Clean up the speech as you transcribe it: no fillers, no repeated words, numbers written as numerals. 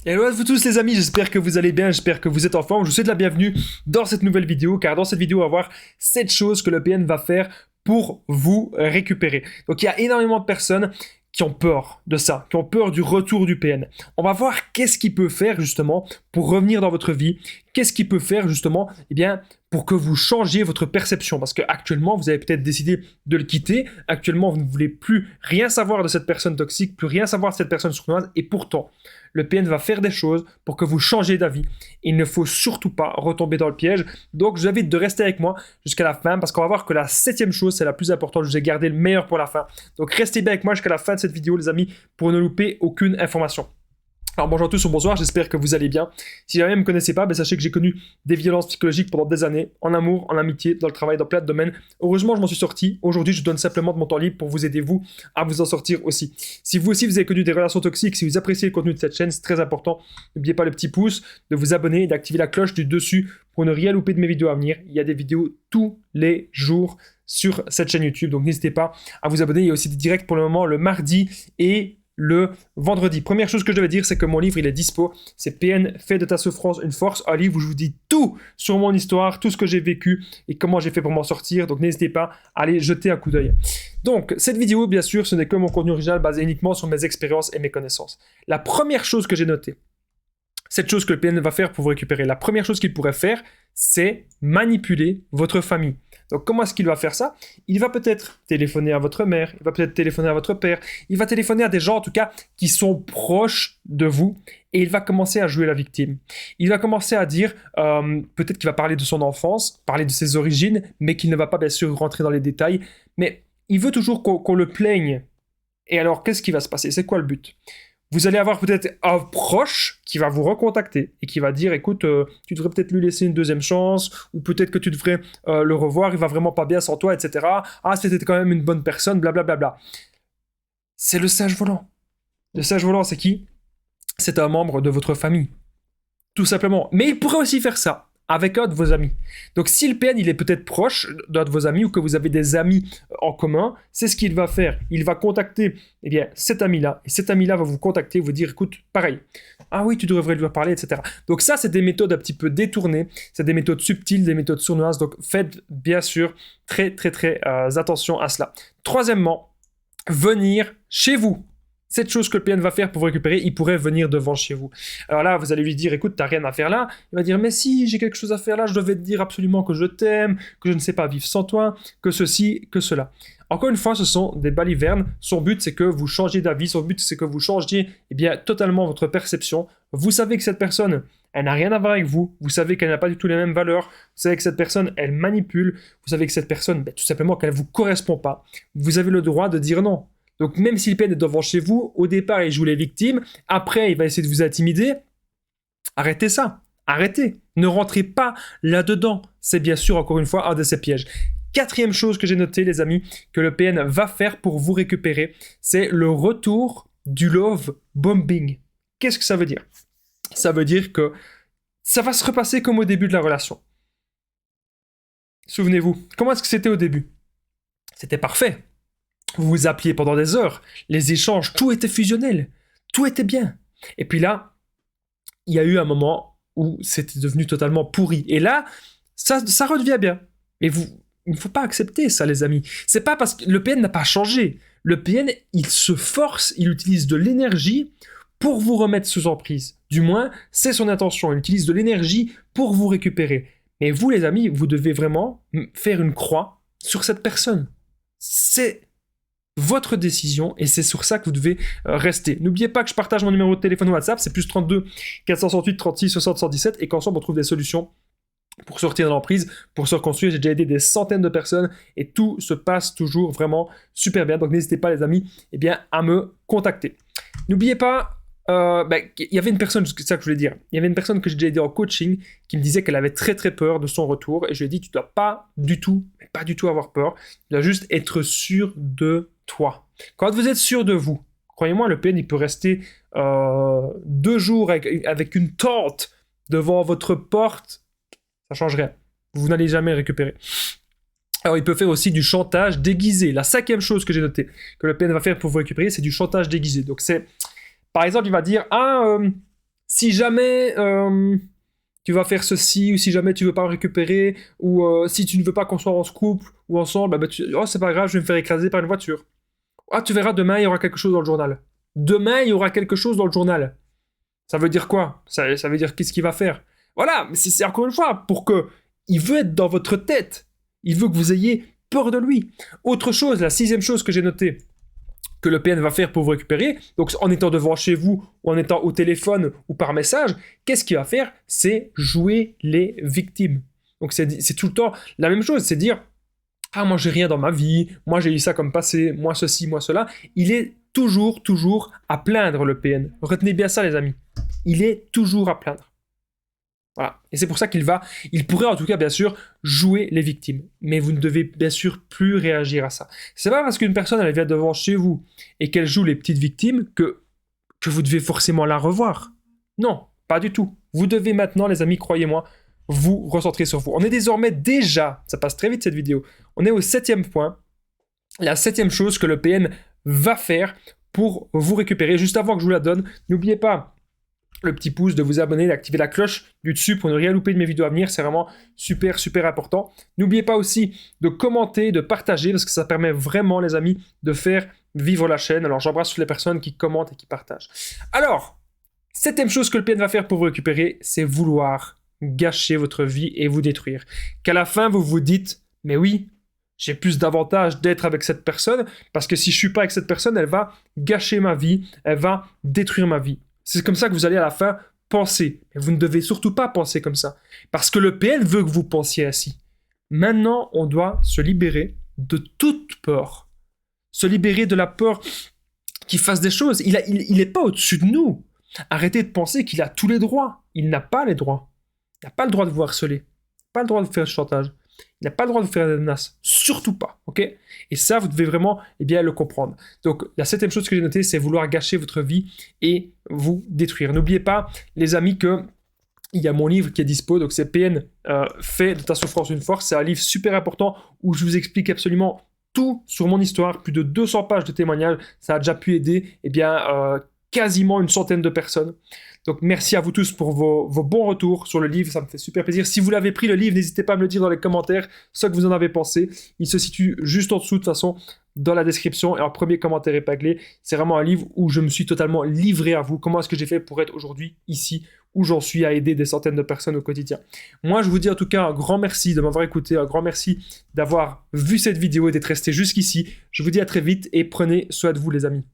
Hello à vous tous les amis, j'espère que vous allez bien, j'espère que vous êtes en forme. Je vous souhaite la bienvenue dans cette nouvelle vidéo, car dans cette vidéo, on va voir 7 choses que le PN va faire pour vous récupérer. Donc il y a énormément de personnes qui ont peur de ça, qui ont peur du retour du PN. On va voir qu'est-ce qu'il peut faire justement pour revenir dans votre vie, qu'est-ce qu'il peut faire justement, pour que vous changiez votre perception, parce qu'actuellement, vous avez peut-être décidé de le quitter, actuellement, vous ne voulez plus rien savoir de cette personne toxique, plus rien savoir de cette personne sournoise, et pourtant, le PN va faire des choses pour que vous changiez d'avis. Il ne faut surtout pas retomber dans le piège, donc je vous invite de rester avec moi jusqu'à la fin, parce qu'on va voir que la 7e chose, c'est la plus importante, je vous ai gardé le meilleur pour la fin. Donc restez bien avec moi jusqu'à la fin de cette vidéo, les amis, pour ne louper aucune information. Alors bonjour à tous ou bonsoir, j'espère que vous allez bien. Si jamais vous ne me connaissez pas, sachez que j'ai connu des violences psychologiques pendant des années, en amour, en amitié, dans le travail, dans plein de domaines. Heureusement, je m'en suis sorti. Aujourd'hui, je donne simplement de mon temps libre pour vous aider, vous, à vous en sortir aussi. Si vous aussi, vous avez connu des relations toxiques, si vous appréciez le contenu de cette chaîne, c'est très important. N'oubliez pas le petit pouce, de vous abonner et d'activer la cloche du dessus pour ne rien louper de mes vidéos à venir. Il y a des vidéos tous les jours sur cette chaîne YouTube, donc n'hésitez pas à vous abonner. Il y a aussi des directs pour le moment le mardi et le vendredi. Première chose que je devais dire, c'est que mon livre, il est dispo. C'est PN, fais de ta souffrance une force. Un livre où je vous dis tout sur mon histoire, tout ce que j'ai vécu et comment j'ai fait pour m'en sortir. Donc n'hésitez pas à aller jeter un coup d'œil. Donc, cette vidéo, bien sûr, ce n'est que mon contenu original basé uniquement sur mes expériences et mes connaissances. La première chose que j'ai notée, cette chose que le PN va faire pour vous récupérer, la première chose qu'il pourrait faire, c'est manipuler votre famille. Donc comment est-ce qu'il va faire ça? Il va peut-être téléphoner à votre mère, il va peut-être téléphoner à votre père, il va téléphoner à des gens en tout cas qui sont proches de vous et il va commencer à jouer la victime. Il va commencer à dire, peut-être qu'il va parler de son enfance, parler de ses origines, mais qu'il ne va pas bien sûr rentrer dans les détails, mais il veut toujours qu'on le plaigne. Et alors qu'est-ce qui va se passer? C'est quoi le but? Vous allez avoir peut-être un proche qui va vous recontacter et qui va dire, écoute, tu devrais peut-être lui laisser une deuxième chance, ou peut-être que tu devrais le revoir, il va vraiment pas bien sans toi, etc. Ah, c'était quand même une bonne personne, blablabla. C'est le sage volant. Le sage volant, c'est qui? C'est un membre de votre famille. Tout simplement. Mais il pourrait aussi faire ça avec un de vos amis. Donc si le PN il est peut-être proche d'un de vos amis ou que vous avez des amis en commun, c'est ce qu'il va faire. Il va contacter cet ami-là, et cet ami-là va vous contacter, vous dire écoute, pareil, ah oui, tu devrais lui parler, etc. Donc ça, c'est des méthodes un petit peu détournées, c'est des méthodes subtiles, des méthodes sournoises, donc faites bien sûr très attention à cela. Troisièmement, venir chez vous. Cette chose que le PN va faire pour vous récupérer, il pourrait venir devant chez vous. Alors là, vous allez lui dire, écoute, t'as rien à faire là. Il va dire, mais si, j'ai quelque chose à faire là, je devais te dire absolument que je t'aime, que je ne sais pas vivre sans toi, que ceci, que cela. Encore une fois, ce sont des balivernes. Son but, c'est que vous changiez d'avis. Son but, c'est que vous changiez totalement votre perception. Vous savez que cette personne, elle n'a rien à voir avec vous. Vous savez qu'elle n'a pas du tout les mêmes valeurs. Vous savez que cette personne, elle manipule. Vous savez que cette personne, tout simplement, qu'elle ne vous correspond pas. Vous avez le droit de dire non. Donc même si le PN est devant chez vous, au départ, il joue les victimes. Après, il va essayer de vous intimider. Arrêtez ça. Arrêtez. Ne rentrez pas là-dedans. C'est bien sûr, encore une fois, un de ces pièges. 4e chose que j'ai notée, les amis, que le PN va faire pour vous récupérer, c'est le retour du love bombing. Qu'est-ce que ça veut dire? Ça veut dire que ça va se repasser comme au début de la relation. Souvenez-vous, comment est-ce que c'était au début? C'était parfait. Vous vous appeliez pendant des heures, les échanges, tout était fusionnel, tout était bien. Et puis là, il y a eu un moment où c'était devenu totalement pourri. Et là, ça redevient bien. Mais il ne faut pas accepter ça, les amis. C'est pas parce que le PN n'a pas changé. Le PN, il se force, il utilise de l'énergie pour vous remettre sous emprise. Du moins, c'est son intention. Il utilise de l'énergie pour vous récupérer. Mais vous, les amis, vous devez vraiment faire une croix sur cette personne. C'est votre décision et c'est sur ça que vous devez rester. N'oubliez pas que je partage mon numéro de téléphone WhatsApp, c'est plus 32 468 36 60 117 et qu'ensemble on trouve des solutions pour sortir de l'emprise, pour se reconstruire. J'ai déjà aidé des centaines de personnes et tout se passe toujours vraiment super bien. Donc n'hésitez pas les amis à me contacter. N'oubliez pas, il y avait une personne, c'est ça que je voulais dire, il y avait une personne que j'ai déjà aidé en coaching qui me disait qu'elle avait très peur de son retour et je lui ai dit tu dois pas du tout avoir peur, tu dois juste être sûr de toi. Quand vous êtes sûr de vous, croyez-moi, le PN il peut rester 2 jours avec une tente devant votre porte, ça change rien. Vous n'allez jamais récupérer. Alors il peut faire aussi du chantage déguisé. La 5e chose que j'ai notée que le PN va faire pour vous récupérer, c'est du chantage déguisé. Donc c'est, par exemple, il va dire si jamais tu vas faire ceci, ou si jamais tu veux pas récupérer, ou si tu ne veux pas qu'on soit en couple ou ensemble, oh c'est pas grave, je vais me faire écraser par une voiture. Ah, tu verras, demain il y aura quelque chose dans le journal. Demain il y aura quelque chose dans le journal. Ça veut dire quoi? Ça veut dire qu'est-ce qu'il va faire? Voilà, mais c'est encore une fois, pour que il veut être dans votre tête. Il veut que vous ayez peur de lui. Autre chose, la 6e chose que j'ai notée, que le PN va faire pour vous récupérer, donc en étant devant chez vous, ou en étant au téléphone, ou par message, qu'est-ce qu'il va faire? C'est jouer les victimes. Donc c'est tout le temps la même chose, c'est dire « Ah, moi j'ai rien dans ma vie, moi j'ai eu ça comme passé, moi ceci, moi cela ». Il est toujours à plaindre le PN. Retenez bien ça les amis. Il est toujours à plaindre. Voilà. Et c'est pour ça il pourrait en tout cas bien sûr jouer les victimes. Mais vous ne devez bien sûr plus réagir à ça. C'est pas parce qu'une personne elle vient devant chez vous et qu'elle joue les petites victimes que vous devez forcément la revoir. Non, pas du tout. Vous devez maintenant les amis, croyez-moi, vous recentrer sur vous. On est désormais déjà, ça passe très vite cette vidéo, on est au 7e point, la 7e chose que le PN va faire pour vous récupérer. Juste avant que je vous la donne, n'oubliez pas le petit pouce, de vous abonner, d'activer la cloche du dessus pour ne rien louper de mes vidéos à venir, c'est vraiment super important. N'oubliez pas aussi de commenter, de partager, parce que ça permet vraiment les amis de faire vivre la chaîne. Alors j'embrasse toutes les personnes qui commentent et qui partagent. Alors, 7e chose que le PN va faire pour vous récupérer, c'est vouloir gâcher votre vie et vous détruire. Qu'à la fin vous vous dites, mais oui, j'ai plus d'avantages d'être avec cette personne, parce que si je suis pas avec cette personne, elle va gâcher ma vie, elle va détruire ma vie. C'est comme ça que vous allez à la fin penser. Mais vous ne devez surtout pas penser comme ça. Parce que le PN veut que vous pensiez ainsi. Maintenant, on doit se libérer de toute peur. Se libérer de la peur qu'il fasse des choses. Il n'est pas au-dessus de nous. Arrêtez de penser qu'il a tous les droits. Il n'a pas les droits. Il n'a pas le droit de vous harceler. Pas le droit de vous faire du chantage. Il n'a pas le droit de vous faire des menaces. Surtout pas, ok? Et ça, vous devez vraiment le comprendre. Donc, la 7e chose que j'ai notée, c'est vouloir gâcher votre vie et vous détruire. N'oubliez pas, les amis, que il y a mon livre qui est dispo, donc c'est PN, fait de ta souffrance une force. C'est un livre super important où je vous explique absolument tout sur mon histoire, plus de 200 pages de témoignages. Ça a déjà pu aider quasiment une centaine de personnes. Donc merci à vous tous pour vos bons retours sur le livre, ça me fait super plaisir. Si vous l'avez pris le livre, n'hésitez pas à me le dire dans les commentaires ce que vous en avez pensé. Il se situe juste en dessous de toute façon dans la description et en premier commentaire épinglé. C'est vraiment un livre où je me suis totalement livré à vous. Comment est-ce que j'ai fait pour être aujourd'hui ici où j'en suis à aider des centaines de personnes au quotidien. Moi je vous dis en tout cas un grand merci de m'avoir écouté, un grand merci d'avoir vu cette vidéo et d'être resté jusqu'ici. Je vous dis à très vite et prenez soin de vous les amis.